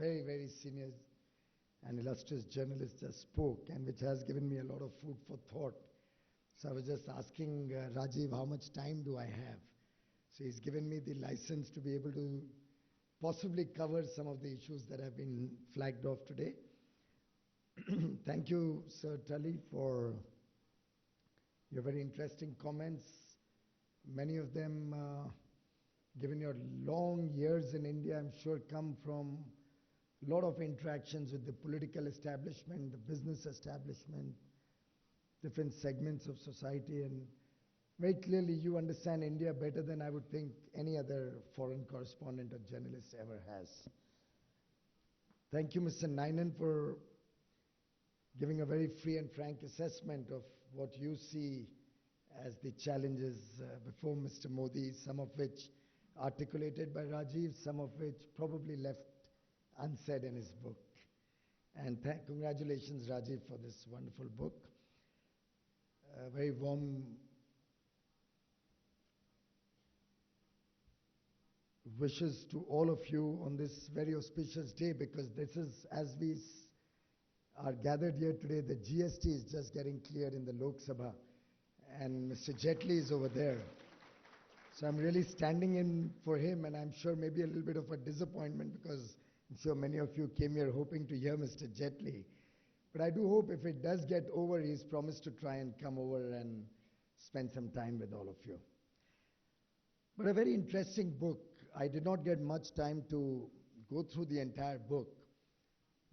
very, very senior and illustrious journalist just spoke, and which has given me a lot of food for thought. So I was just asking Rajiv, how much time do I have? So he's given me the license to be able to possibly cover some of the issues that have been flagged off today. Thank you, Sir Tully, for your very interesting comments. Many of them, given your long years in India, I'm sure come from a lot of interactions with the political establishment, the business establishment, different segments of society, and very clearly you understand India better than I would think any other foreign correspondent or journalist ever has. Thank you, Mr. Nainan, for giving a very free and frank assessment of what you see as the challenges before Mr. Modi, some of which articulated by Rajiv, some of which probably left unsaid in his book. And congratulations, Rajiv, for this wonderful book. Very warm wishes to all of you on this very auspicious day, because this is, as we are gathered here today, the GST is just getting cleared in the Lok Sabha, and Mr. Jaitley is over there. So I'm really standing in for him, and I'm sure maybe a little bit of a disappointment, because I'm sure many of you came here hoping to hear Mr. Jaitley. But I do hope if it does get over, he's promised to try and come over and spend some time with all of you. But a very interesting book. I did not get much time to go through the entire book,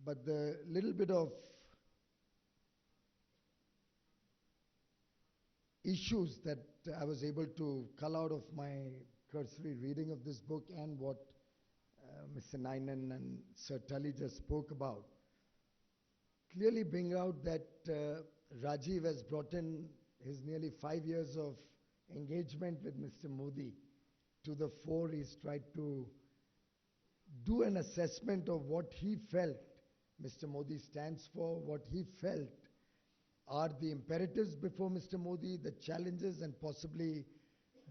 but the little bit of issues that I was able to cull out of my cursory reading of this book and what Mr. Nainan and Sir Tully just spoke about clearly bring out that Rajiv has brought in his nearly 5 years of engagement with Mr. Modi to the fore. He's tried to do an assessment of what he felt Mr. Modi stands for, what he felt are the imperatives before Mr. Modi, the challenges and possibly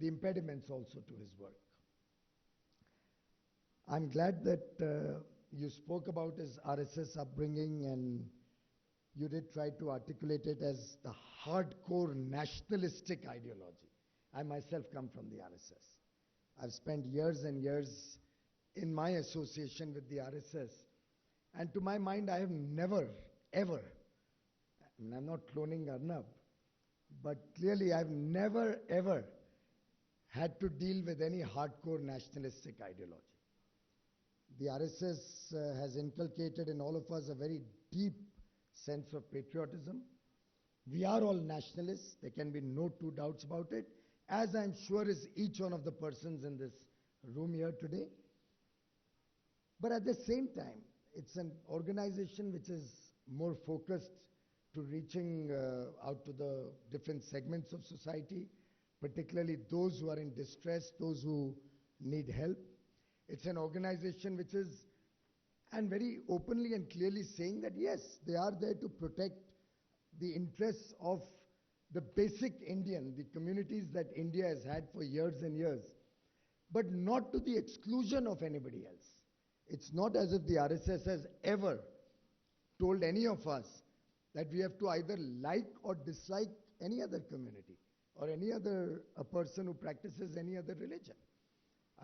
the impediments also to his work. I'm glad that you spoke about his RSS upbringing, and you did try to articulate it as the hardcore nationalistic ideology. I myself come from the RSS. I've spent years and years in my association with the RSS, and to my mind, I have never, ever, and I'm not cloning Arnab, but clearly I've never, ever had to deal with any hardcore nationalistic ideology. The RSS has inculcated in all of us a very deep sense of patriotism. We are all nationalists. There can be no two doubts about it, as I'm sure is each one of the persons in this room here today. But at the same time, it's an organization which is more focused to reaching out to the different segments of society, particularly those who are in distress, those who need help. It's an organization which is, and very openly and clearly saying that yes, they are there to protect the interests of the basic Indian, the communities that India has had for years and years, but not to the exclusion of anybody else. It's not as if the RSS has ever told any of us that we have to either like or dislike any other community or any other a person who practices any other religion.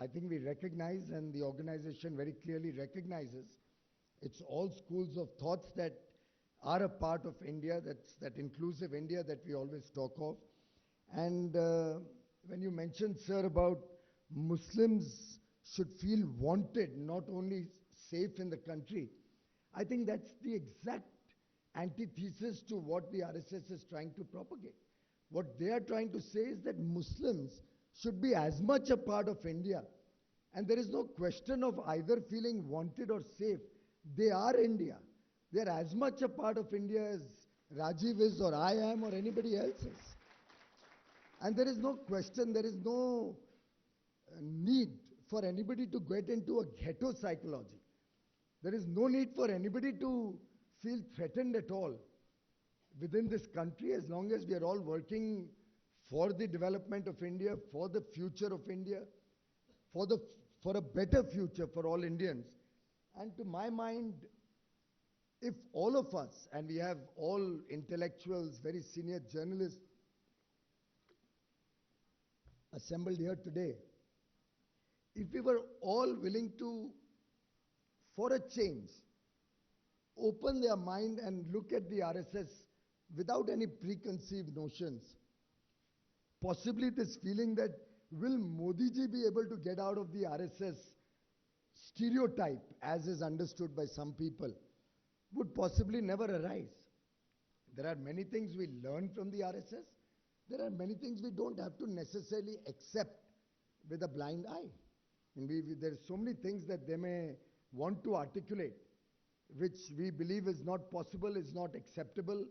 I think we recognize, and the organization very clearly recognizes, it's all schools of thoughts that are a part of India, that's that inclusive India that we always talk of. And when you mentioned, sir, about Muslims should feel wanted, not only safe in the country, I think that's the exact antithesis to what the RSS is trying to propagate. What they are trying to say is that Muslims should be as much a part of India. And there is no question of either feeling wanted or safe. They are India. They are as much a part of India as Rajiv is, or I am, or anybody else is. And there is no question, there is no need for anybody to get into a ghetto psychology. There is no need for anybody to feel threatened at all within this country, as long as we are all working for the development of India, for the future of India, for a better future for all Indians. And to my mind, if all of us, and we have all intellectuals, very senior journalists assembled here today, if we were all willing to, for a change, open their mind and look at the RSS without any preconceived notions, possibly this feeling that will Modi ji be able to get out of the RSS stereotype as is understood by some people would possibly never arise. There are many things we learn from the RSS. There are many things we don't have to necessarily accept with a blind eye. And there's so many things that they may want to articulate, which we believe is not possible, is not acceptable,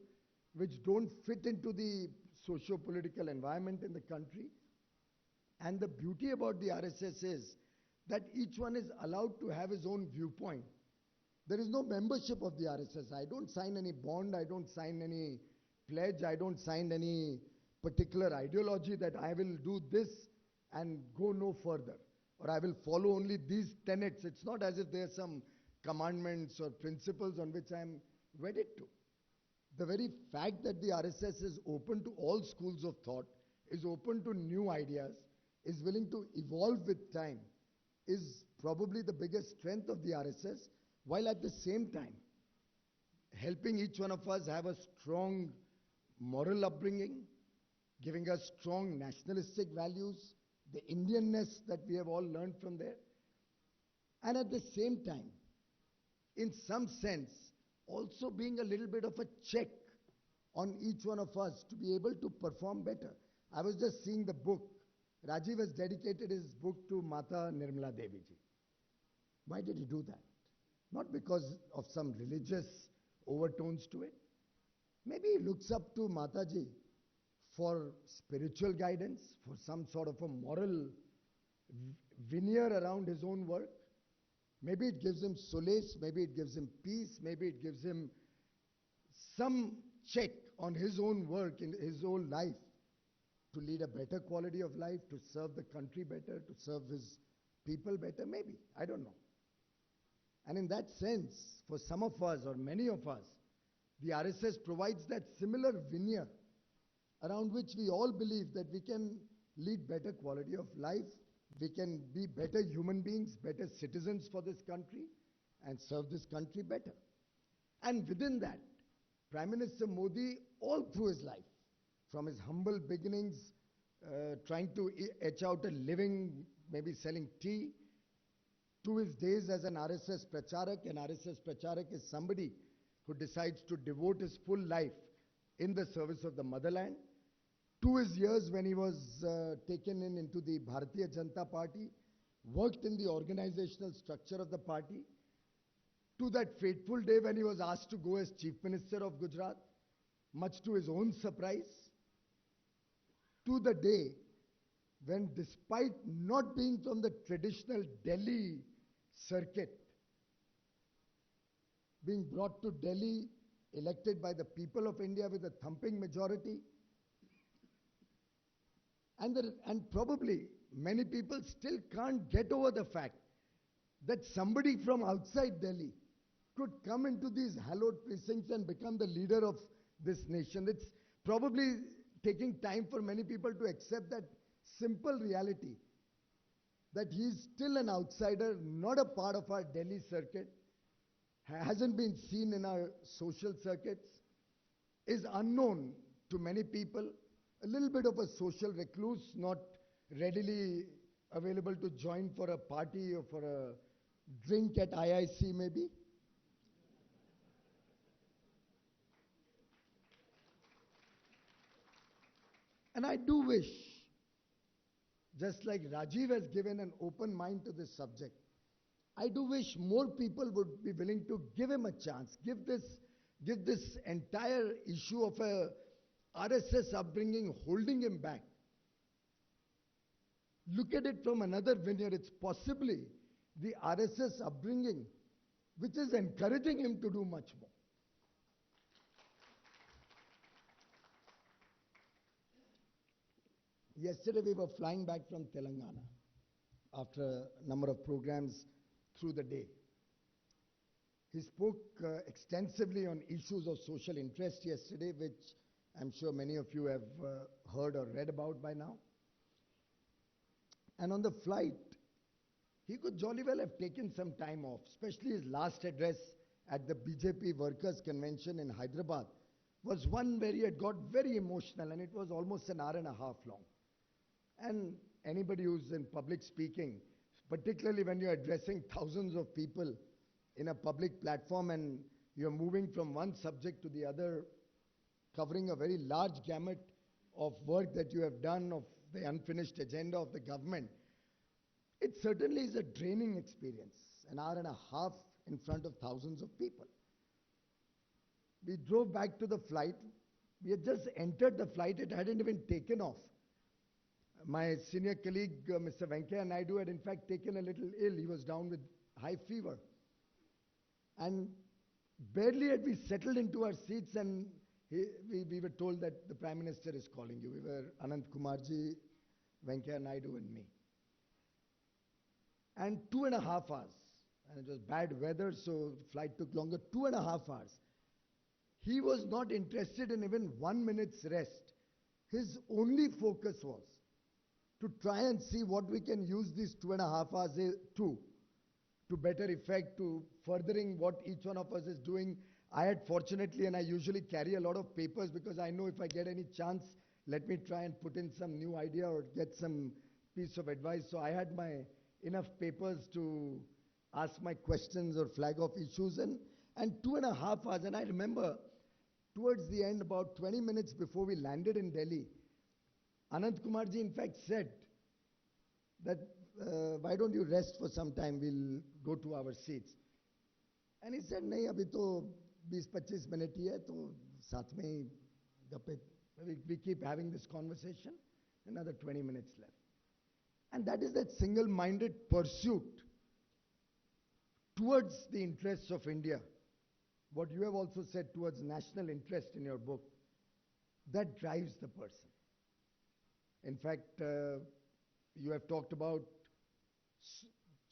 which don't fit into the socio-political environment in the country. And the beauty about the RSS is that each one is allowed to have his own viewpoint. There is no membership of the RSS. I don't sign any bond, I don't sign any pledge, I don't sign any particular ideology that I will do this and go no further, or I will follow only these tenets. It's not as if there are some commandments or principles on which I am wedded to. The very fact that the RSS is open to all schools of thought, is open to new ideas, is willing to evolve with time, is probably the biggest strength of the RSS, while at the same time helping each one of us have a strong moral upbringing, giving us strong nationalistic values, the Indianness that we have all learned from there, and at the same time, in some sense, also being a little bit of a check on each one of us to be able to perform better. I was just seeing the book. Rajiv has dedicated his book to Mata Nirmala Devi ji. Why did he do that? Not because of some religious overtones to it. Maybe he looks up to Mataji for spiritual guidance, for some sort of a moral veneer around his own work. Maybe it gives him solace, maybe it gives him peace, maybe it gives him some check on his own work in his own life to lead a better quality of life, to serve the country better, to serve his people better, maybe. I don't know. And in that sense, for some of us or many of us, the RSS provides that similar veneer around which we all believe that we can lead better quality of life, we can be better human beings, better citizens for this country, and serve this country better. And within that, Prime Minister Modi, all through his life, from his humble beginnings, trying to etch out a living, maybe selling tea, to his days as an RSS Pracharak. An RSS Pracharak is somebody who decides to devote his full life in the service of the motherland, to his years when he was taken into the Bharatiya Janata Party, worked in the organizational structure of the party, to that fateful day when he was asked to go as Chief Minister of Gujarat, much to his own surprise, to the day when, despite not being from the traditional Delhi circuit, being brought to Delhi, elected by the people of India with a thumping majority, and probably many people still can't get over the fact that somebody from outside Delhi could come into these hallowed precincts and become the leader of this nation. It's probably taking time for many people to accept that simple reality, that he's still an outsider, not a part of our Delhi circuit, hasn't been seen in our social circuits, is unknown to many people, a little bit of a social recluse, not readily available to join for a party or for a drink at IIC maybe. And I do wish, just like Rajiv has given an open mind to this subject, I do wish more people would be willing to give him a chance, give this entire issue of a RSS upbringing holding him back. Look at it from another veneer. It's possibly the RSS upbringing which is encouraging him to do much more. Yesterday we were flying back from Telangana after a number of programs through the day. He spoke extensively on issues of social interest yesterday, which I'm sure many of you have heard or read about by now. And on the flight, he could jolly well have taken some time off, especially his last address at the BJP Workers' Convention in Hyderabad was one where he had got very emotional, and it was almost an hour and a half long. And anybody who's in public speaking, particularly when you're addressing thousands of people in a public platform and you're moving from one subject to the other, covering a very large gamut of work that you have done, of the unfinished agenda of the government, it certainly is a draining experience, an hour and a half in front of thousands of people. We drove back to the flight. We had just entered the flight. It hadn't even taken off. My senior colleague, Mr. Venkaiah Naidu, had in fact taken a little ill. He was down with high fever. And barely had we settled into our seats and we were told that the Prime Minister is calling you. We were Anant Kumarji, Venkaiah Naidu and me. And 2.5 hours, and it was bad weather, so the flight took longer, 2.5 hours. He was not interested in even 1 minute's rest. His only focus was to try and see what we can use these 2.5 hours to better effect, to furthering what each one of us is doing. I had fortunately, and I usually carry a lot of papers because I know if I get any chance, let me try and put in some new idea or get some piece of advice. So I had enough papers to ask my questions or flag off issues, and 2.5 hours. And I remember towards the end, about 20 minutes before we landed in Delhi, Anant Kumarji in fact said that why don't you rest for some time, we'll go to our seats. And he said, nahi, abhi to 20-25 minutes hi hai, to saath mein gappe, we keep having this conversation, another 20 minutes left. And that is that single-minded pursuit towards the interests of India, what you have also said towards national interest in your book, that drives the person. In fact, you have talked about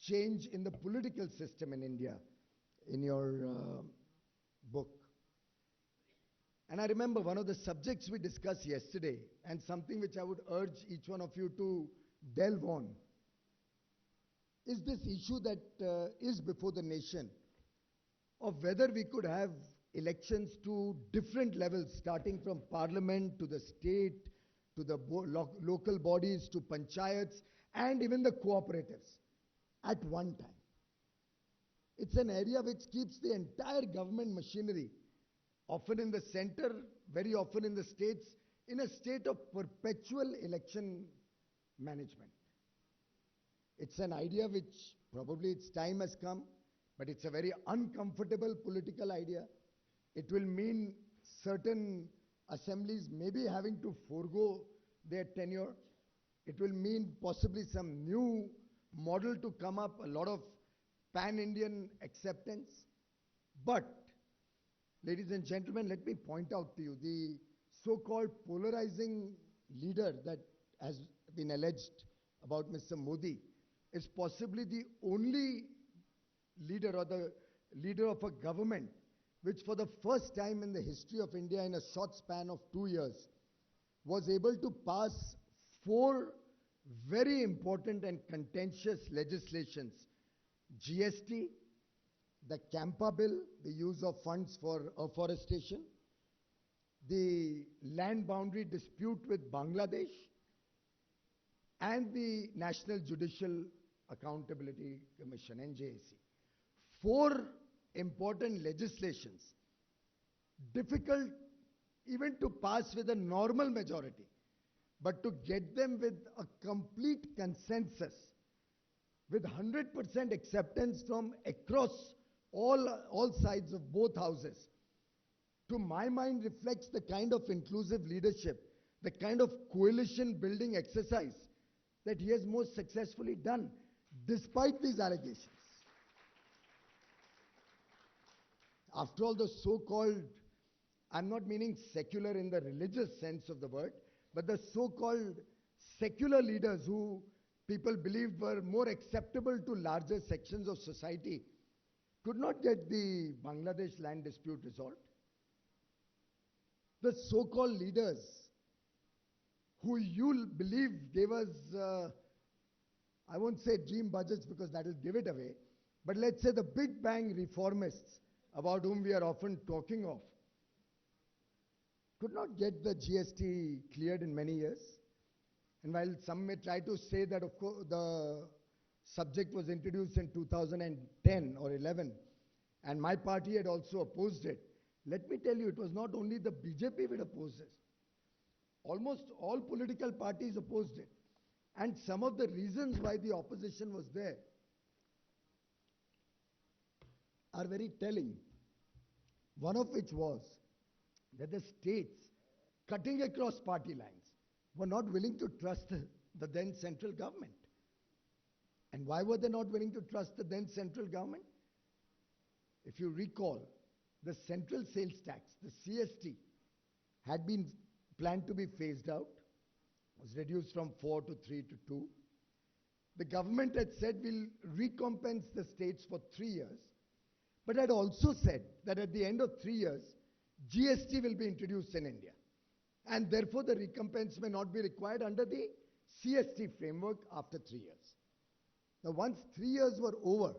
change in the political system in India in your book. And I remember one of the subjects we discussed yesterday, and something which I would urge each one of you to delve on, is this issue that is before the nation of whether we could have elections to different levels, starting from parliament to the state, to the local bodies, to panchayats, and even the cooperatives at one time. It's an area which keeps the entire government machinery, often in the center, very often in the states, in a state of perpetual election management. It's an idea which probably its time has come, but it's a very uncomfortable political idea. It will mean certain assemblies maybe having to forego their tenure. It will mean possibly some new model to come up, a lot of pan-Indian acceptance. But, ladies and gentlemen, let me point out to you, the so-called polarizing leader that has been alleged about Mr. Modi is possibly the only leader or the leader of a government which for the first time in the history of India in a short span of 2 years was able to pass 4 very important and contentious legislations: GST, the Campa bill, the use of funds for afforestation, the land boundary dispute with Bangladesh, and the National Judicial Accountability Commission, NJAC. 4 important legislations, difficult even to pass with a normal majority, but to get them with a complete consensus, with 100% acceptance from across all sides of both houses, to my mind reflects the kind of inclusive leadership, the kind of coalition building exercise that he has most successfully done, despite these allegations. After all, the so-called, I'm not meaning secular in the religious sense of the word, but the so-called secular leaders who people believed were more acceptable to larger sections of society, could not get the Bangladesh land dispute resolved. The so-called leaders who you believe gave us, I won't say dream budgets because that will give it away, but let's say the big bang reformists about whom we are often talking of, could not get the GST cleared in many years. And while some may try to say that, of course, the subject was introduced in 2010 or 11, and my party had also opposed it, let me tell you, it was not only the BJP which opposed it. Almost all political parties opposed it. And some of the reasons why the opposition was there are very telling. One of which was that the states, cutting across party lines, were not willing to trust the then central government. And why were they not willing to trust the then central government? If you recall, the central sales tax, the CST, had been planned to be phased out, was reduced from 4 to 3 to 2. The government had said we'll recompense the states for 3 years, but had also said that at the end of 3 years, GST will be introduced in India. And therefore, the recompense may not be required under the CST framework after 3 years. Now, once 3 years were over,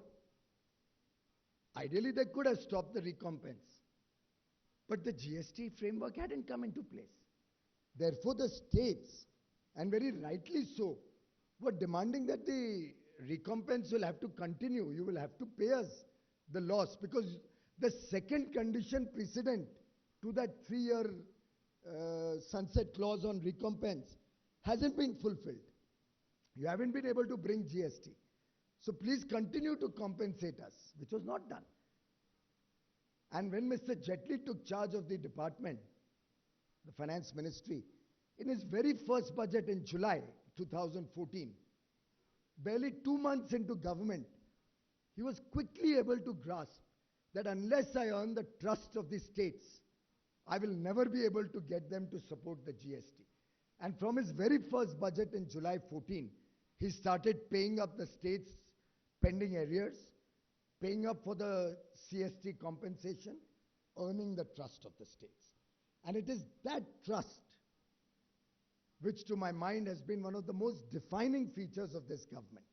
ideally they could have stopped the recompense. But the GST framework hadn't come into place. Therefore, the states, and very rightly so, were demanding that the recompense will have to continue. You will have to pay us the loss, because the second condition precedent to that 3-year sunset clause on recompense hasn't been fulfilled. You haven't been able to bring GST. So please continue to compensate us, which was not done. And when Mr. Jaitley took charge of the department, the finance ministry, in his very first budget in July 2014, barely 2 months into government, he was quickly able to grasp that unless I earn the trust of the states, I will never be able to get them to support the GST. And from his very first budget in July 14, he started paying up the states' pending arrears, paying up for the CST compensation, earning the trust of the states. And it is that trust which to my mind has been one of the most defining features of this government.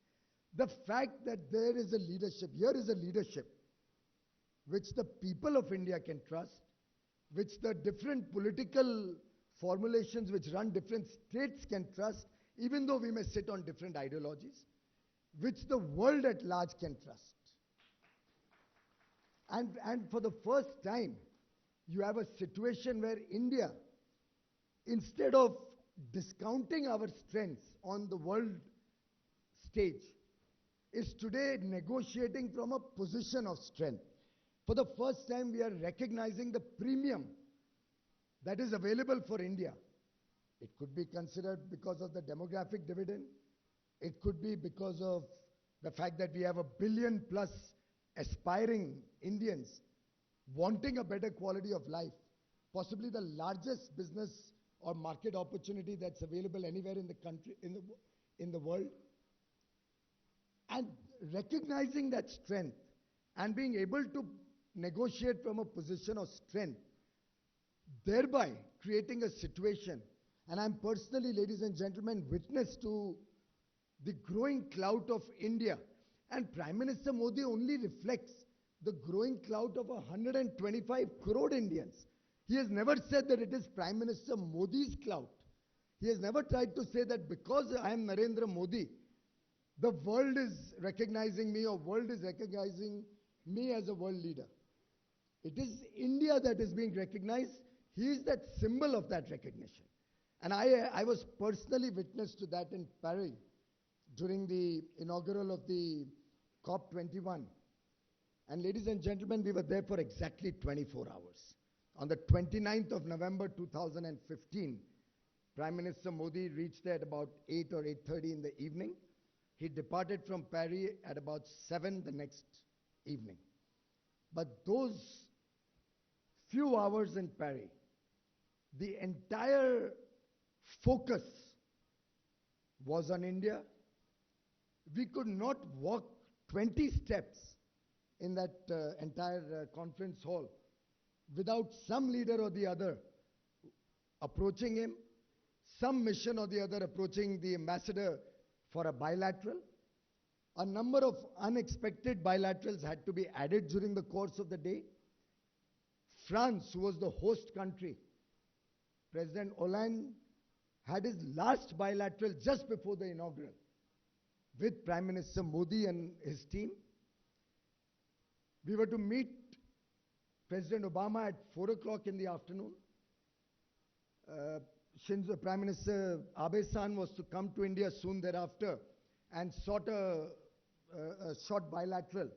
The fact that there is a leadership, here is a leadership which the people of India can trust, which the different political formulations which run different states can trust, even though we may sit on different ideologies, which the world at large can trust. And for the first time, you have a situation where India, instead of discounting our strengths on the world stage, is today negotiating from a position of strength. For the first time, we are recognizing the premium that is available for India. It could be considered because of the demographic dividend. It could be because of the fact that we have 1 billion plus aspiring Indians wanting a better quality of life, possibly the largest business or market opportunity that's available anywhere in the country, in the world. And recognizing that strength and being able to negotiate from a position of strength, thereby creating a situation. And I'm personally, ladies and gentlemen, witness to the growing clout of India. And Prime Minister Modi only reflects the growing clout of 125 crore Indians. He has never said that it is Prime Minister Modi's clout. He has never tried to say that because I am Narendra Modi, the world is recognizing me or world is recognizing me as a world leader. It is India that is being recognized. He is that symbol of that recognition. And I was personally witness to that in Paris during the inaugural of the COP21. And ladies and gentlemen, we were there for exactly 24 hours. On the 29th of November 2015, Prime Minister Modi reached there at about 8 or 8:30 in the evening. He departed from Paris at about 7 the next evening. But those few hours in Paris, the entire focus was on India. We could not walk 20 steps in that entire conference hall without some leader or the other approaching him, some mission or the other approaching the ambassador for a bilateral. A number of unexpected bilaterals had to be added during the course of the day. France, who was the host country, President Hollande had his last bilateral just before the inaugural with Prime Minister Modi and his team. We were to meet President Obama at 4 o'clock in the afternoon. Prime Minister Abe-san was to come to India soon thereafter and sought a short bilateral.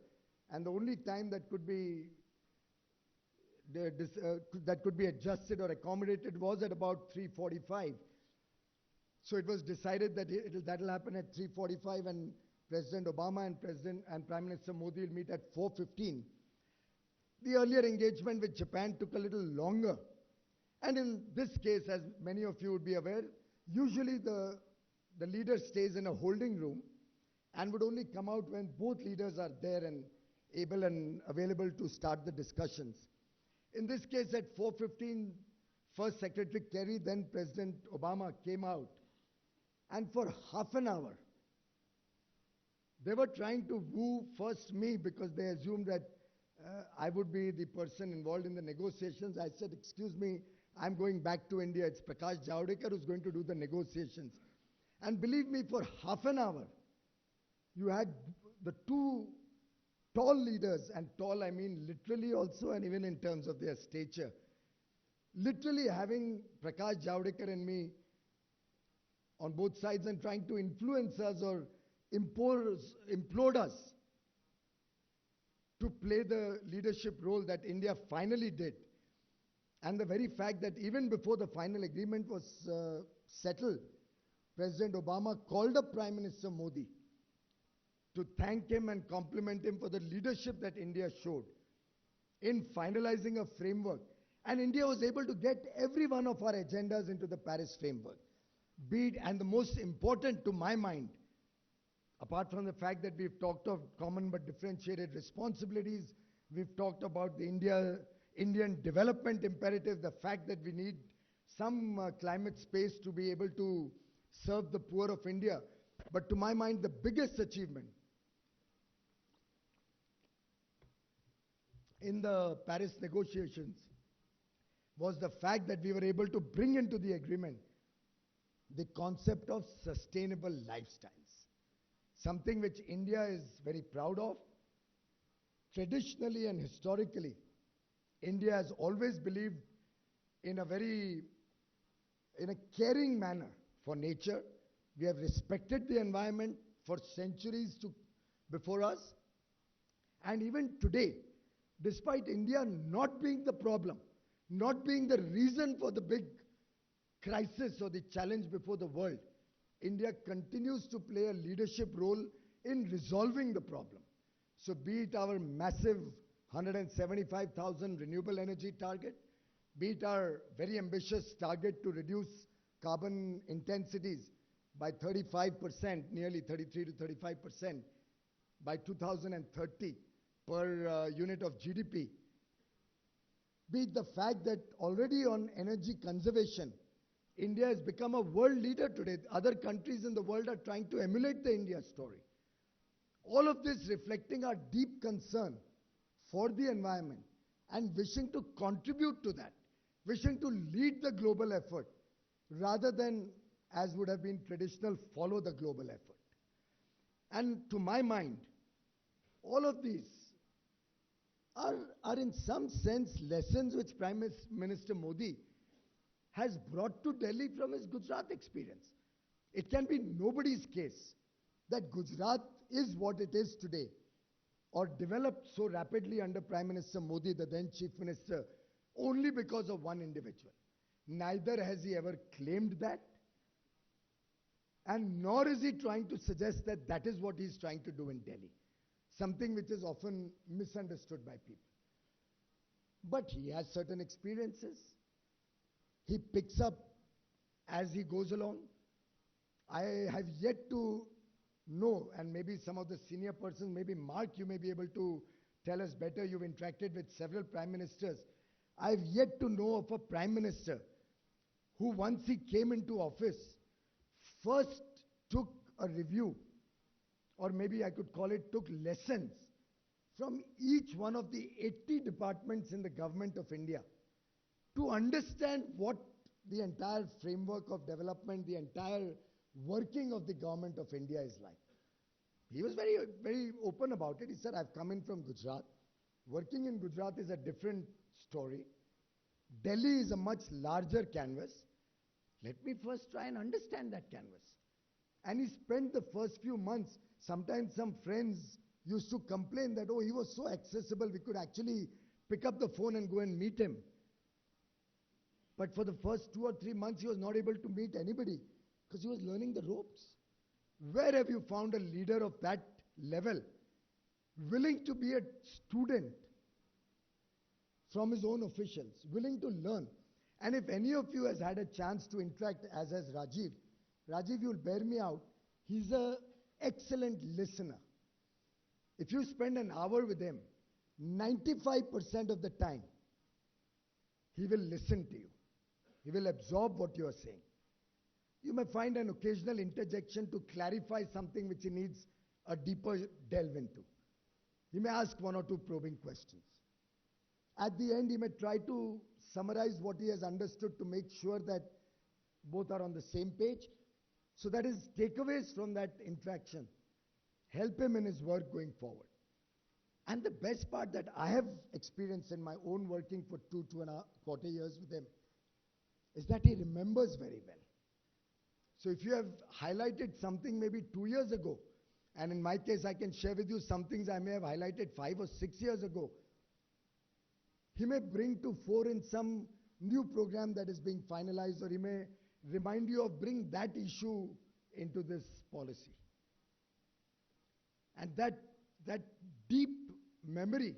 And the only time that could be adjusted or accommodated was at about 3:45. So it was decided that that'll happen at 3:45, and President Obama and Prime Minister Modi will meet at 4:15. The earlier engagement with Japan took a little longer. And in this case, as many of you would be aware, usually the leader stays in a holding room and would only come out when both leaders are there and able and available to start the discussions. In this case, at 4:15, First Secretary Kerry, then President Obama, came out. And for half an hour, they were trying to woo first me because they assumed that I would be the person involved in the negotiations. I said, excuse me, I'm going back to India. It's Prakash Javadekar who's going to do the negotiations. And believe me, for half an hour, you had the two tall leaders, and tall I mean literally also and even in terms of their stature, literally having Prakash Javadekar and me on both sides and trying to influence us or implode us to play the leadership role that India finally did. And the very fact that even before the final agreement was settled, President Obama called up Prime Minister Modi to thank him and compliment him for the leadership that India showed in finalizing a framework. And India was able to get every one of our agendas into the Paris framework. And the most important to my mind, apart from the fact that we've talked of common but differentiated responsibilities, we've talked about the Indian development imperative, the fact that we need some climate space to be able to serve the poor of India. But to my mind, the biggest achievement in the Paris negotiations was the fact that we were able to bring into the agreement the concept of sustainable lifestyles, something which India is very proud of. Traditionally and historically, India has always believed in a caring manner for nature. We have respected the environment for centuries before us. And even today, despite India not being the problem, not being the reason for the big crisis or the challenge before the world, India continues to play a leadership role in resolving the problem. So be it our massive 175,000 renewable energy target, be it our very ambitious target to reduce carbon intensities by 35%, nearly 33 to 35% by 2030 per unit of GDP, be it the fact that already on energy conservation, India has become a world leader today. Other countries in the world are trying to emulate the India story. All of this reflecting our deep concern for the environment and wishing to contribute to that, wishing to lead the global effort rather than, as would have been traditional, follow the global effort. And to my mind, all of these are in some sense lessons which Prime Minister Modi has brought to Delhi from his Gujarat experience. It can be nobody's case that Gujarat is what it is today or developed so rapidly under Prime Minister Modi, the then Chief Minister, only because of one individual. Neither has he ever claimed that, and nor is he trying to suggest that that is what he's trying to do in Delhi, something which is often misunderstood by people. But he has certain experiences. He picks up as he goes along. I have yet to know, and maybe some of the senior persons, maybe Mark, you may be able to tell us better. You've interacted with several prime ministers. I've yet to know of a prime minister who, once he came into office, first took a review, or maybe I could call it took lessons from each one of the 80 departments in the government of India to understand what the entire framework of development, the entire working of the government of India is like. He was very, very open about it. He said, I've come in from Gujarat. Working in Gujarat is a different story. Delhi is a much larger canvas. Let me first try and understand that canvas. And he spent the first few months, sometimes some friends used to complain that, oh, he was so accessible, we could actually pick up the phone and go and meet him. But for the first 2 or 3 months, he was not able to meet anybody because he was learning the ropes. Where have you found a leader of that level willing to be a student from his own officials, willing to learn? And if any of you has had a chance to interact, as has Rajiv, you'll bear me out, he's an excellent listener. If you spend an hour with him, 95% of the time, he will listen to you. He will absorb what you are saying. You may find an occasional interjection to clarify something which he needs a deeper delve into. He may ask 1 or 2 probing questions. At the end, he may try to summarize what he has understood to make sure that both are on the same page. So that his takeaways from that interaction help him in his work going forward. And the best part that I have experienced in my own working for 2.25 years with him is that he remembers very well. So if you have highlighted something maybe 2 years ago, and in my case I can share with you some things I may have highlighted 5 or 6 years ago, he may bring to fore in some new program that is being finalized, or he may remind you of bring that issue into this policy. And that deep memory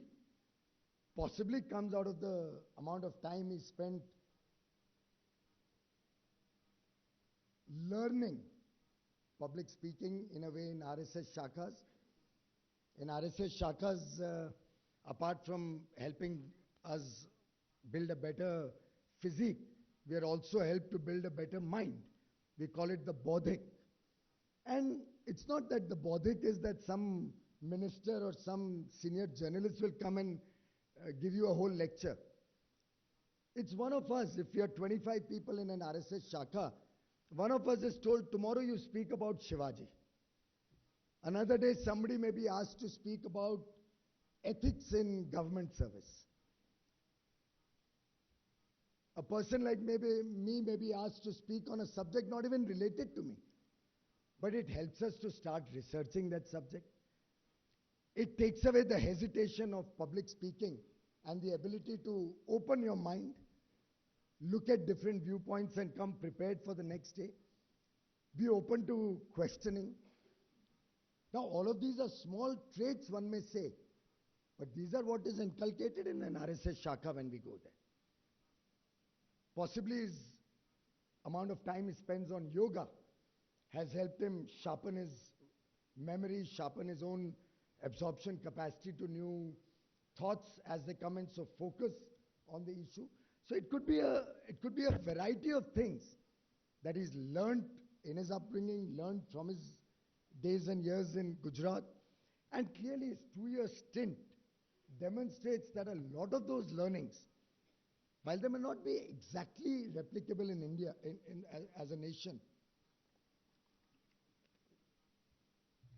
possibly comes out of the amount of time he spent learning public speaking in a way in RSS Shakhas. In RSS Shakhas, apart from helping us build a better physique, we are also helped to build a better mind. We call it the Bodhik. And it's not that the Bodhik is that some minister or some senior journalist will come and give you a whole lecture. It's one of us. If we are 25 people in an RSS Shakha, one of us is told, tomorrow you speak about Shivaji. Another day, somebody may be asked to speak about ethics in government service. A person like maybe me may be asked to speak on a subject not even related to me. But it helps us to start researching that subject. It takes away the hesitation of public speaking and the ability to open your mind, look at different viewpoints and come prepared for the next day. Be open to questioning. Now, all of these are small traits, one may say, but these are what is inculcated in an RSS Shakha when we go there. Possibly his amount of time he spends on yoga has helped him sharpen his memory, sharpen his own absorption capacity to new thoughts as they come in, so focus on the issue. So it could be a variety of things that he's learned in his upbringing, learned from his days and years in Gujarat, and clearly his 2-year stint demonstrates that a lot of those learnings, while they may not be exactly replicable in India as a nation,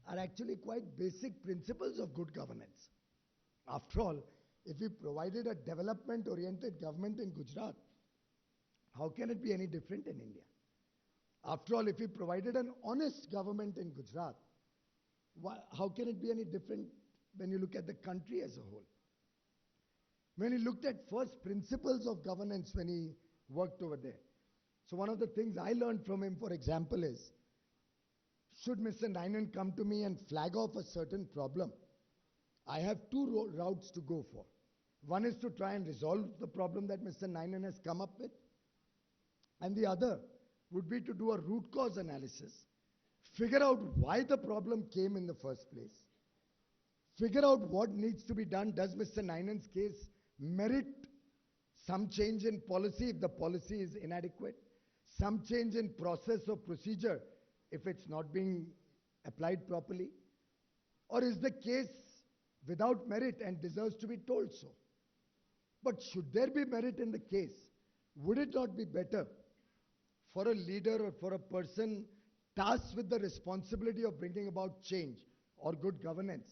are actually quite basic principles of good governance. After all, if we provided a development-oriented government in Gujarat, how can it be any different in India? After all, if we provided an honest government in Gujarat, how can it be any different when you look at the country as a whole? When he looked at first principles of governance when he worked over there. So one of the things I learned from him, for example, is should Mr. Nainen come to me and flag off a certain problem, I have 2 routes to go for. One is to try and resolve the problem that Mr. Nainen has come up with, and the other would be to do a root cause analysis, figure out why the problem came in the first place, figure out what needs to be done. Does Mr. Nainan's case merit some change in policy if the policy is inadequate? Some change in process or procedure if it's not being applied properly? Or is the case without merit and deserves to be told so? But should there be merit in the case, would it not be better for a leader or for a person tasked with the responsibility of bringing about change or good governance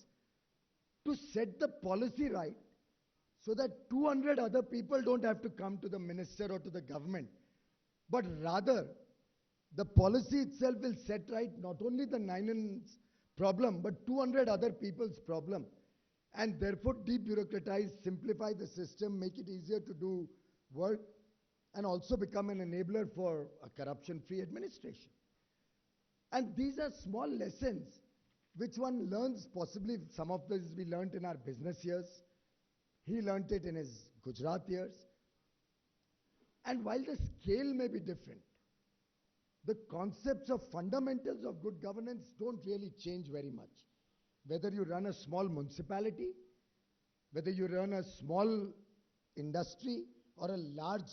to set the policy right so that 200 other people don't have to come to the minister or to the government, but rather the policy itself will set right not only the Nainan's problem, but 200 other people's problem, and therefore debureaucratize, simplify the system, make it easier to do work, and also become an enabler for a corruption-free administration. And these are small lessons which one learns, possibly some of this we learnt in our business years. He learnt it in his Gujarat years. And while the scale may be different, the concepts of fundamentals of good governance don't really change very much. Whether you run a small municipality, whether you run a small industry or a large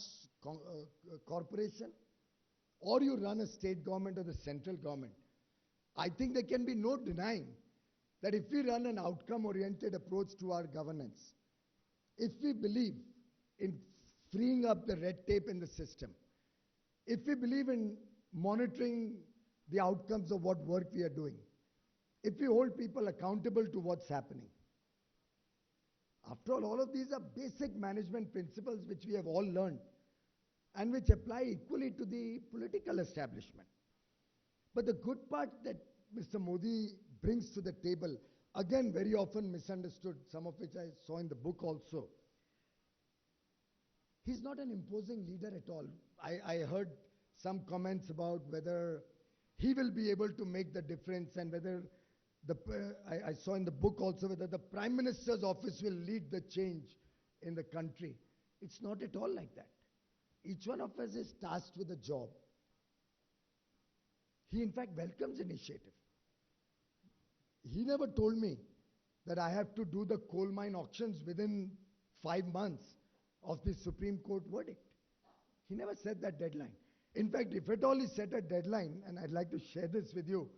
corporation, or you run a state government or the central government, I think there can be no denying that if we run an outcome-oriented approach to our governance, if we believe in freeing up the red tape in the system, if we believe in monitoring the outcomes of what work we are doing, if we hold people accountable to what's happening. After all of these are basic management principles which we have all learned and which apply equally to the political establishment. But the good part that Mr. Modi brings to the table, again very often misunderstood, some of which I saw in the book also, he's not an imposing leader at all. I heard some comments about whether he will be able to make the difference and whether I saw in the book also whether the Prime Minister's office will lead the change in the country. It's not at all like that. Each one of us is tasked with a job. He in fact welcomes initiative. He never told me that I have to do the coal mine auctions within 5 months of the Supreme Court verdict. He never set that deadline. In fact, if at all he set a deadline, and I'd like to share this with you,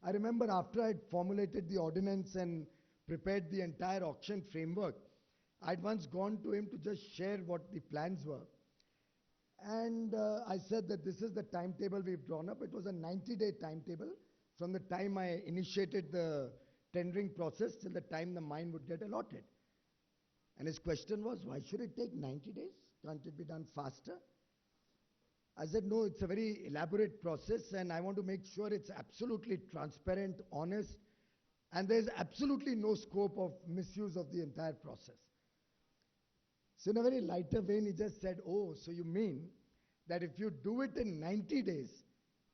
I remember after I'd formulated the ordinance and prepared the entire auction framework, I'd once gone to him to just share what the plans were. And I said that this is the timetable we've drawn up. It was a 90-day timetable from the time I initiated the tendering process till the time the mine would get allotted. And his question was, why should it take 90 days? Can't it be done faster? I said, no, it's a very elaborate process and I want to make sure it's absolutely transparent, honest, and there's absolutely no scope of misuse of the entire process. So in a very lighter vein, he just said, oh, so you mean that if you do it in 90 days,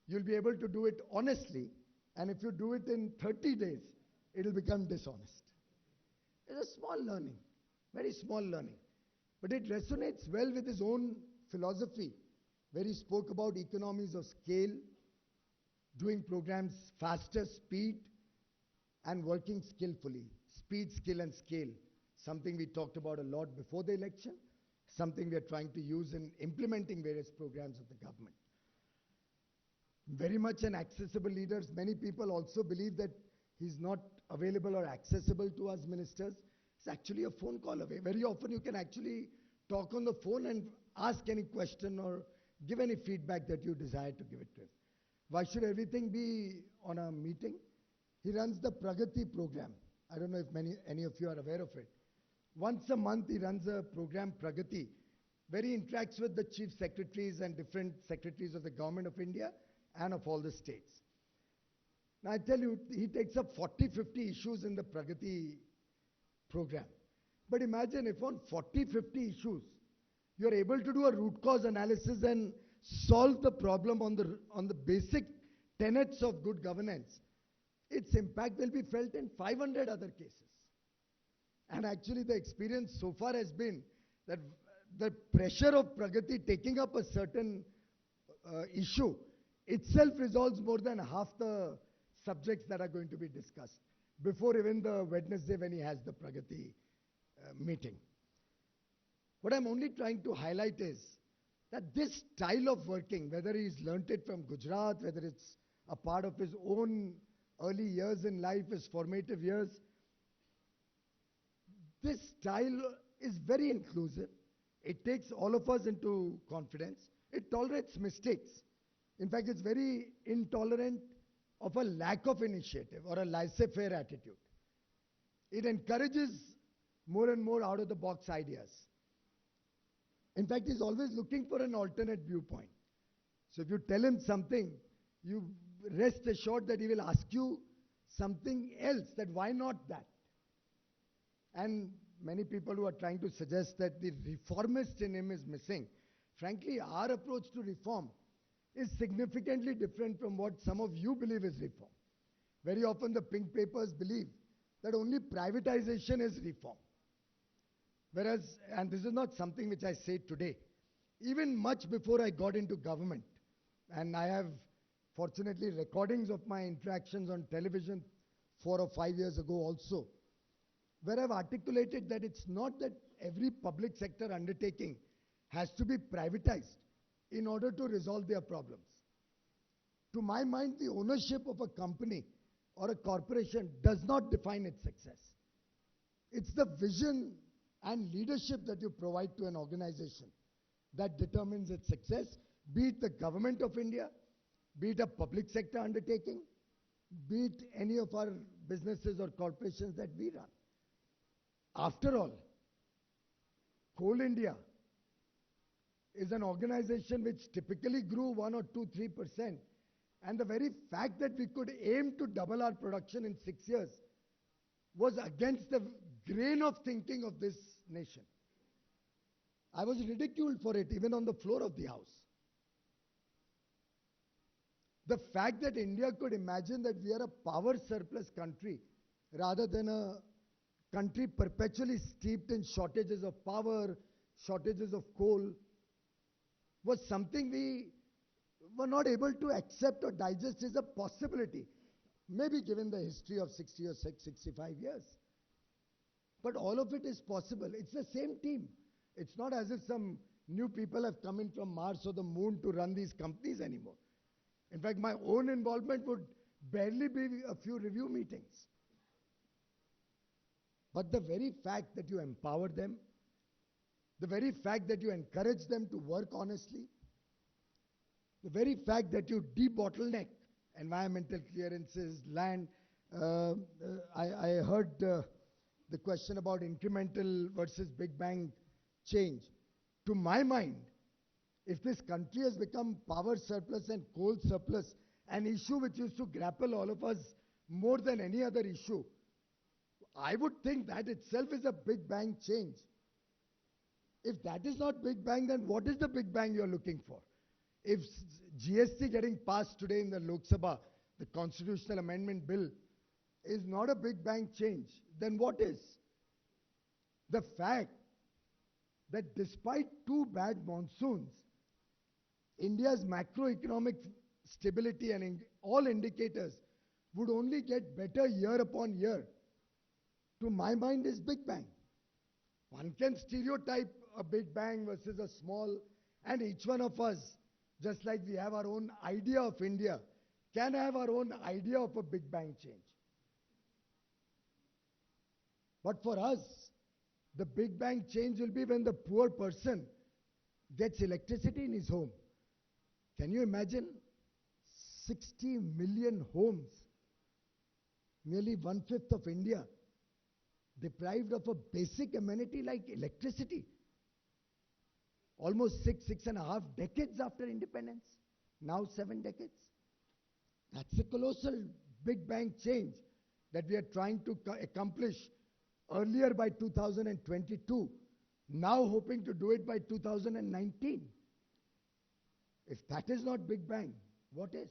you'll be able to do it honestly, and if you do it in 30 days, it'll become dishonest. It's a small learning, very small learning. But it resonates well with his own philosophy, where he spoke about economies of scale, doing programs faster, speed, and working skillfully. Speed, skill, and scale. Something we talked about a lot before the election, something we are trying to use in implementing various programs of the government. Very much an accessible leader. Many people also believe that he's not available or accessible to us ministers. It's actually a phone call away. Very often you can actually talk on the phone and ask any question or give any feedback that you desire to give it to him. Why should everything be on a meeting? He runs the Pragati program. I don't know if any of you are aware of it. Once a month he runs a program, Pragati, where he interacts with the chief secretaries and different secretaries of the government of India and of all the states. Now I tell you, he takes up 40, 50 issues in the Pragati program. But imagine if on 40, 50 issues, you're able to do a root cause analysis and solve the problem on the basic tenets of good governance, its impact will be felt in 500 other cases. And actually the experience so far has been that the pressure of Pragati taking up a certain issue itself resolves more than half the subjects that are going to be discussed. before even the Wednesday when he has the Pragati meeting. What I'm only trying to highlight is that this style of working, whether he's learnt it from Gujarat, whether it's a part of his own early years in life, his formative years, this style is very inclusive. It takes all of us into confidence. It tolerates mistakes. In fact, it's very intolerant of a lack of initiative or a laissez-faire attitude. It encourages more and more out-of-the-box ideas. In fact, he's always looking for an alternate viewpoint. So if you tell him something, you rest assured that he will ask you something else, that why not that? And many people who are trying to suggest that the reformist in him is missing. Frankly, our approach to reform is significantly different from what some of you believe is reform. Very often the pink papers believe that only privatization is reform. Whereas, and this is not something which I say today, even much before I got into government, and I have fortunately recordings of my interactions on television 4 or 5 years ago also, where I've articulated that it's not that every public sector undertaking has to be privatized in order to resolve their problems. To my mind, the ownership of a company or a corporation does not define its success. It's the vision and leadership that you provide to an organization that determines its success, be it the government of India, be it a public sector undertaking, be it any of our businesses or corporations that we run. After all, Coal India is an organization which typically grew 1 or 2, 3%. And the very fact that we could aim to double our production in 6 years was against the grain of thinking of this nation. I was ridiculed for it, even on the floor of the house. The fact that India could imagine that we are a power surplus country rather than a country perpetually steeped in shortages of power, shortages of coal, was something we were not able to accept or digest as a possibility. Maybe given the history of 60 or 65 years. But all of it is possible. It's the same team. It's not as if some new people have come in from Mars or the moon to run these companies anymore. In fact, my own involvement would barely be a few review meetings. But the very fact that you empower them, the very fact that you encourage them to work honestly, the very fact that you debottleneck environmental clearances, land. I heard the question about incremental versus big bang change. To my mind, if this country has become power surplus and coal surplus, an issue which used to grapple all of us more than any other issue, I would think that itself is a big bang change. If that is not big bang, then what is the big bang you're looking for? If GST getting passed today in the Lok Sabha, the constitutional amendment bill, is not a big bang change, then what is? The fact that despite 2 bad monsoons, India's macroeconomic stability and all indicators would only get better year upon year, to my mind is big bang. One can stereotype a big bang versus a small, and each one of us, just like we have our own idea of India, can have our own idea of a big bang change. But for us, the big bang change will be when the poor person gets electricity in his home. Can you imagine 60 million homes, nearly 1/5 of India, deprived of a basic amenity like electricity? Almost 6.5 decades after independence, now 7 decades. That's a colossal big bang change that we are trying to accomplish earlier by 2022, now hoping to do it by 2019. If that is not big bang, what is?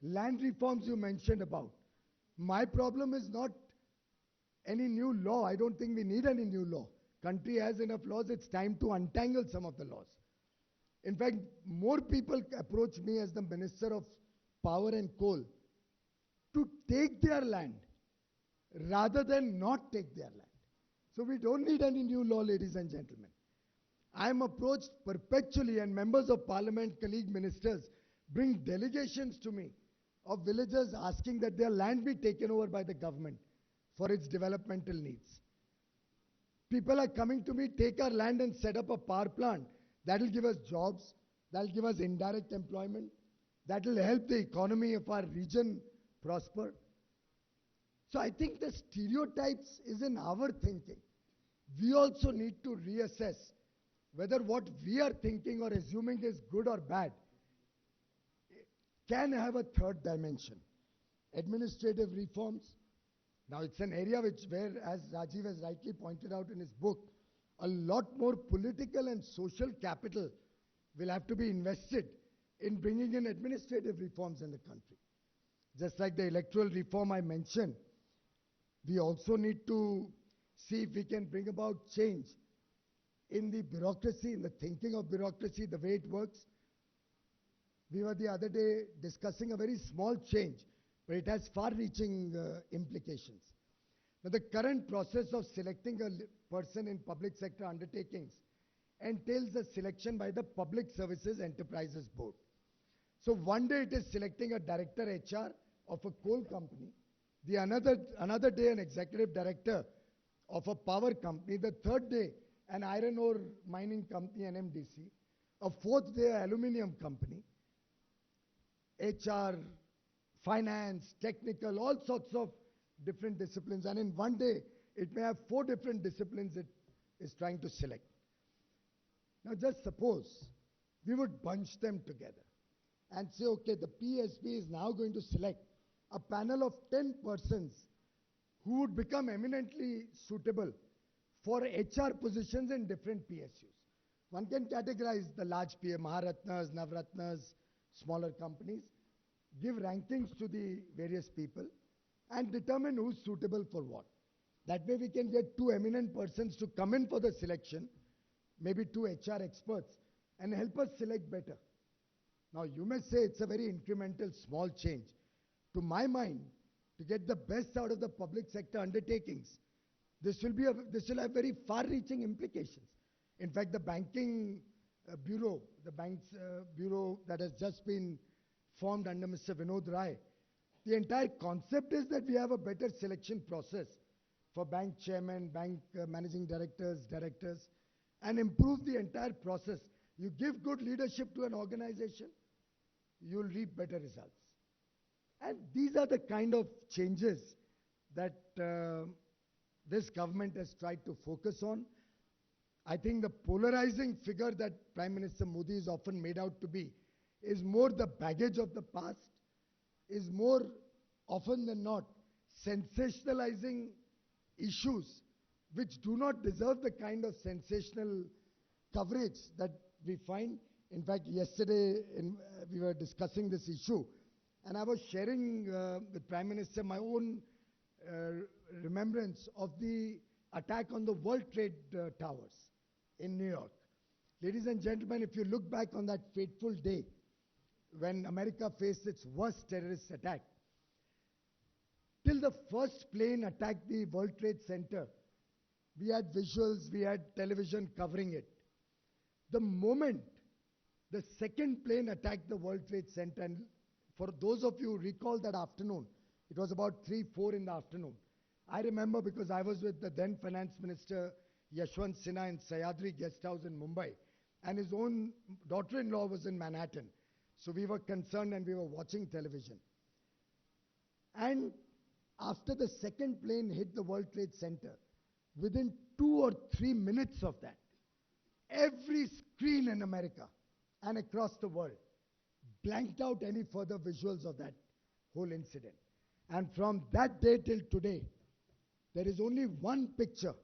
Land reforms you mentioned about. My problem is not any new law. I don't think we need any new law. Country has enough laws. It's time to untangle some of the laws. In fact, more people approach me as the Minister of Power and Coal to take their land rather than not take their land. So we don't need any new law, ladies and gentlemen. I am approached perpetually, and members of parliament, colleague ministers, bring delegations to me of villagers asking that their land be taken over by the government for its developmental needs. People are coming to me, take our land and set up a power plant. That will give us jobs, that will give us indirect employment, that will help the economy of our region prosper. So I think the stereotypes is in our thinking. We also need to reassess whether what we are thinking or assuming is good or bad can have a third dimension. Administrative reforms. Now it's an area where, as Rajiv has rightly pointed out in his book, a lot more political and social capital will have to be invested in bringing in administrative reforms in the country. Just like the electoral reform I mentioned, we also need to see if we can bring about change in the bureaucracy, in the thinking of bureaucracy, the way it works. We were the other day discussing a very small change, but it has far-reaching implications. Now, the current process of selecting a person in public sector undertakings entails the selection by the Public Services Enterprises Board. So one day it is selecting a director HR of a coal company, the another day an executive director of a power company, the third day an iron ore mining company, NMDC, a fourth day an aluminium company, HR, finance, technical, all sorts of different disciplines. And in one day, it may have 4 different disciplines it is trying to select. Now just suppose we would bunch them together and say, okay, the PSB is now going to select a panel of 10 persons who would become eminently suitable for HR positions in different PSUs. One can categorize the large Maharatnas, Navratnas, smaller companies, give rankings to the various people, and determine who's suitable for what. That way we can get 2 eminent persons to come in for the selection, maybe 2 HR experts, and help us select better. Now you may say it's a very incremental small change. To my mind, to get the best out of the public sector undertakings, this will have very far-reaching implications. In fact, the banking bureau, the banks bureau that has just been formed under Mr. Vinod Rai, the entire concept is that we have a better selection process for bank chairmen, bank managing directors, and improve the entire process. You give good leadership to an organization, you'll reap better results. And these are the kind of changes that this government has tried to focus on. I think the polarizing figure that Prime Minister Modi is often made out to be is more the baggage of the past, is more often than not sensationalizing issues which do not deserve the kind of sensational coverage that we find. In fact, yesterday we were discussing this issue, and I was sharing with Prime Minister my own remembrance of the attack on the World Trade Towers in New York. Ladies and gentlemen, if you look back on that fateful day when America faced its worst terrorist attack, till the first plane attacked the World Trade Center, we had visuals, we had television covering it. The moment the second plane attacked the World Trade Center, and for those of you who recall that afternoon, it was about 3, 4 in the afternoon. I remember because I was with the then Finance Minister Yashwant Sinha in Sahyadri Guest House in Mumbai, and his own daughter-in-law was in Manhattan. So we were concerned and we were watching television. And after the second plane hit the World Trade Center, within 2 or 3 minutes of that, every screen in America and across the world blanked out any further visuals of that whole incident. And from that day till today, there is only one picture,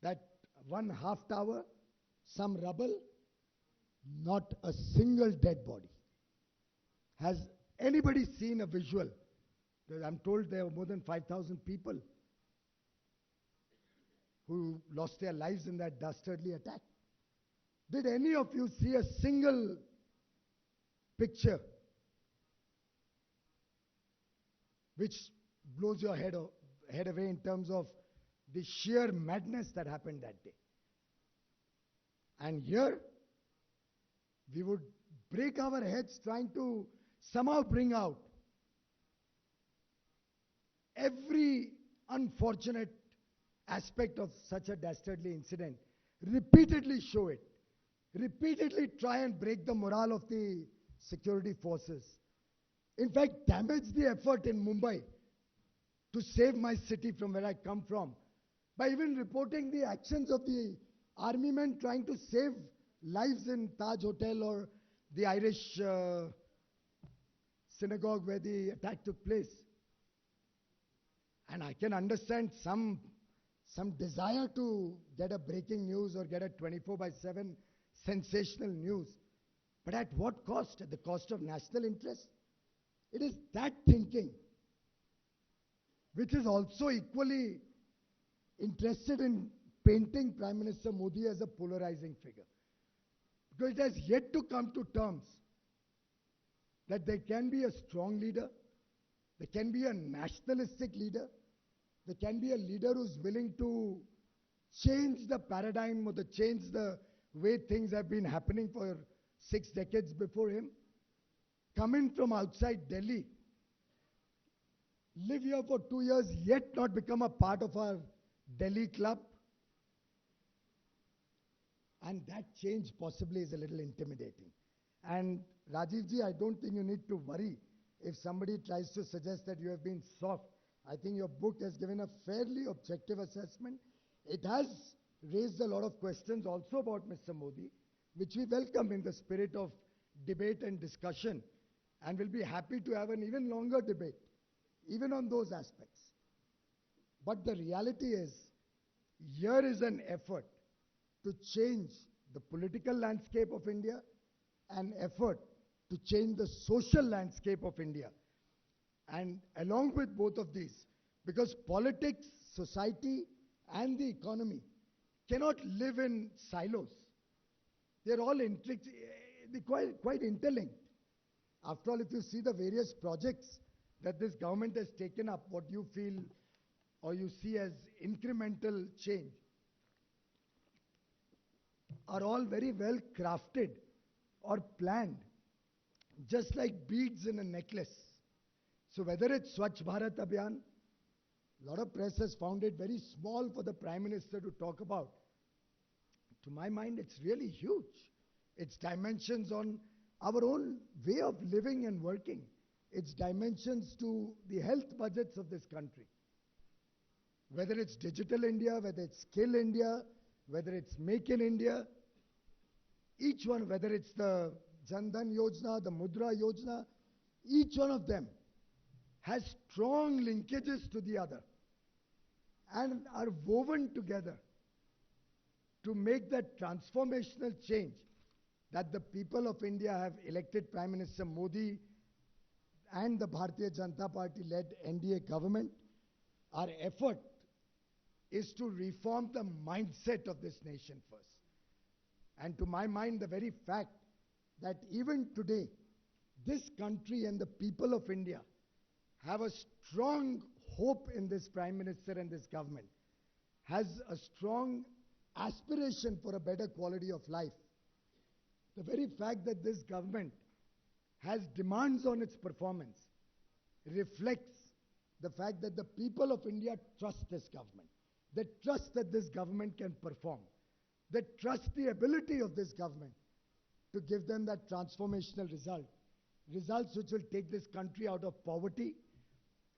that one half tower, some rubble, not a single dead body. Has anybody seen a visual? I'm told there were more than 5,000 people who lost their lives in that dastardly attack. Did any of you see a single picture which blows your head head away in terms of the sheer madness that happened that day. And here, we would break our heads trying to somehow bring out every unfortunate aspect of such a dastardly incident, repeatedly show it, repeatedly try and break the morale of the security forces. In fact, damage the effort in Mumbai to save my city from where I come from by even reporting the actions of the army men trying to save lives in Taj Hotel or the Irish synagogue where the attack took place. And I can understand some desire to get a breaking news or get a 24/7 sensational news. But at what cost? At the cost of national interest? It is that thinking which is also equally interested in painting Prime Minister Modi as a polarizing figure. Because it has yet to come to terms that there can be a strong leader, there can be a nationalistic leader, there can be a leader who's willing to change the paradigm or to change the way things have been happening for 6 decades before him, come in from outside Delhi, live here for 2 years, yet not become a part of our Delhi club. And that change possibly is a little intimidating. And Rajiv ji, I don't think you need to worry if somebody tries to suggest that you have been soft. I think your book has given a fairly objective assessment. It has raised a lot of questions also about Mr. Modi, which we welcome in the spirit of debate and discussion, and will be happy to have an even longer debate, even on those aspects. But the reality is, here is an effort to change the political landscape of India, an effort to change the social landscape of India. And along with both of these, because politics, society, and the economy cannot live in silos. They're all quite interlinked. After all, if you see the various projects that this government has taken up, what you feel or you see as incremental change, are all very well crafted or planned, just like beads in a necklace. So whether it's Swachh Bharat Abhiyan, a lot of press has found it very small for the Prime Minister to talk about. To my mind, it's really huge. Its dimensions on our own way of living and working. Its dimensions to the health budgets of this country. Whether it's Digital India, whether it's Skill India, whether it's Make in India, each one, whether it's the Jan Dhan Yojana, the Mudra Yojana, each one of them has strong linkages to the other and are woven together to make that transformational change that the people of India have elected Prime Minister Modi and the Bharatiya Janata Party-led NDA government. Our effort is to reform the mindset of this nation first. And to my mind, the very fact that even today, this country and the people of India have a strong hope in this Prime Minister and this government, has a strong aspiration for a better quality of life. The very fact that this government has demands on its performance reflects the fact that the people of India trust this government. They trust that this government can perform. They trust the ability of this government to give them that transformational result. Results which will take this country out of poverty.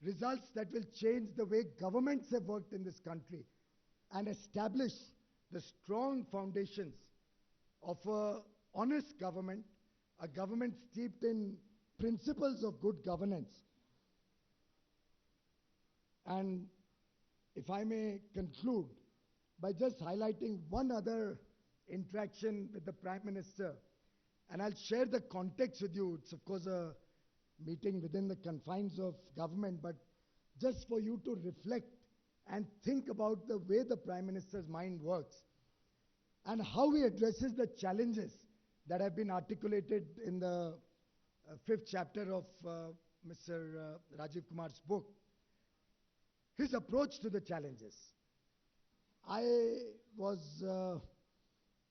Results that will change the way governments have worked in this country and establish the strong foundations of an honest government, a government steeped in principles of good governance. And if I may conclude by just highlighting one other interaction with the Prime Minister, and I'll share the context with you. It's of course a meeting within the confines of government, but just for you to reflect and think about the way the Prime Minister's mind works and how he addresses the challenges that have been articulated in the 5th chapter of Mr. Rajiv Kumar's book. his approach to the challenges. I was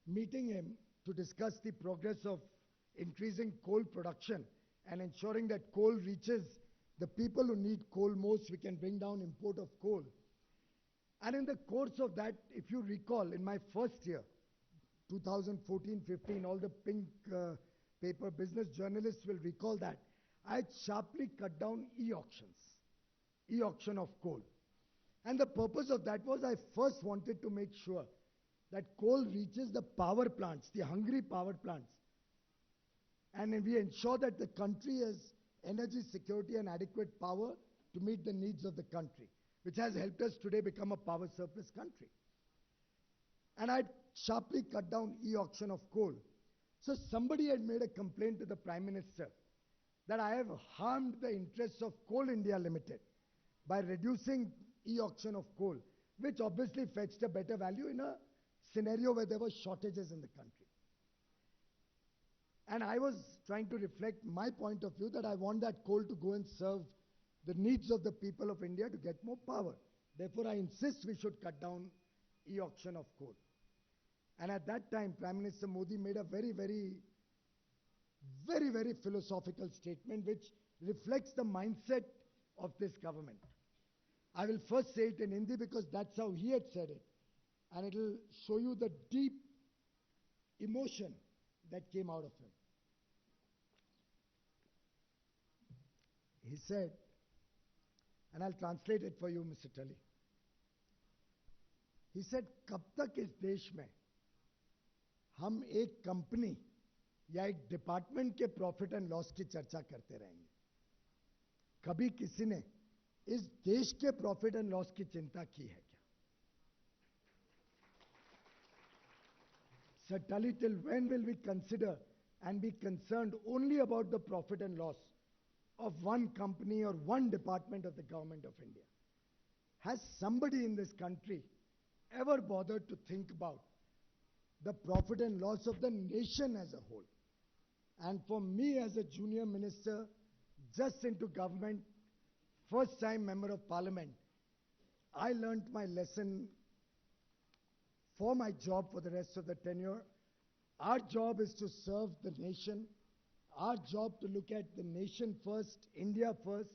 meeting him to discuss the progress of increasing coal production and ensuring that coal reaches the people who need coal most. We can bring down import of coal. And in the course of that, if you recall, in my first year, 2014-15, all the pink paper business journalists will recall that, I had sharply cut down e-auctions, e-auction of coal. And the purpose of that was I first wanted to make sure that coal reaches the power plants, the hungry power plants. And we ensure that the country has energy security and adequate power to meet the needs of the country, which has helped us today become a power surplus country. And I'd sharply cut down e-auction of coal. So somebody had made a complaint to the Prime Minister that I have harmed the interests of Coal India Limited by reducing e-auction of coal, which obviously fetched a better value in a scenario where there were shortages in the country. And I was trying to reflect my point of view that I want that coal to go and serve the needs of the people of India to get more power. Therefore, I insist we should cut down e-auction of coal. And at that time, Prime Minister Modi made a very philosophical statement which reflects the mindset of this government. I will first say it in Hindi because that's how he had said it. And it will show you the deep emotion that came out of him. He said, and I'll translate it for you, Mr. Tully. He said, कब तक इस देश में हम एक company या एक department के प्रॉफिट एंड लॉस की चर्चा करते रहेंगे? कभी किसी ने इस देश के प्रॉफिट एंड लॉस की चिंता की है क्या? Sir Tully, till when will we consider and be concerned only about the profit and loss of one company or one department of the government of India? Has somebody in this country ever bothered to think about the profit and loss of the nation as a whole? And for me as a junior minister, just into government, first time member of parliament, I learnt my lesson for my job for the rest of the tenure. Our job is to serve the nation. Our job to look at the nation first, India first.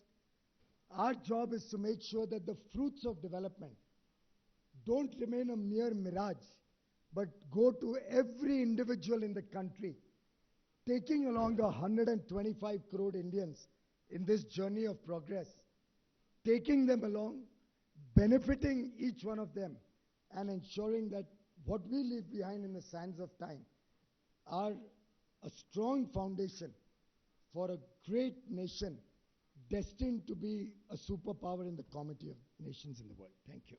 Our job is to make sure that the fruits of development don't remain a mere mirage, but go to every individual in the country, taking along 125 crore Indians in this journey of progress, taking them along, benefiting each one of them, and ensuring that what we leave behind in the sands of time are a strong foundation for a great nation destined to be a superpower in the comity of nations in the world. Thank you.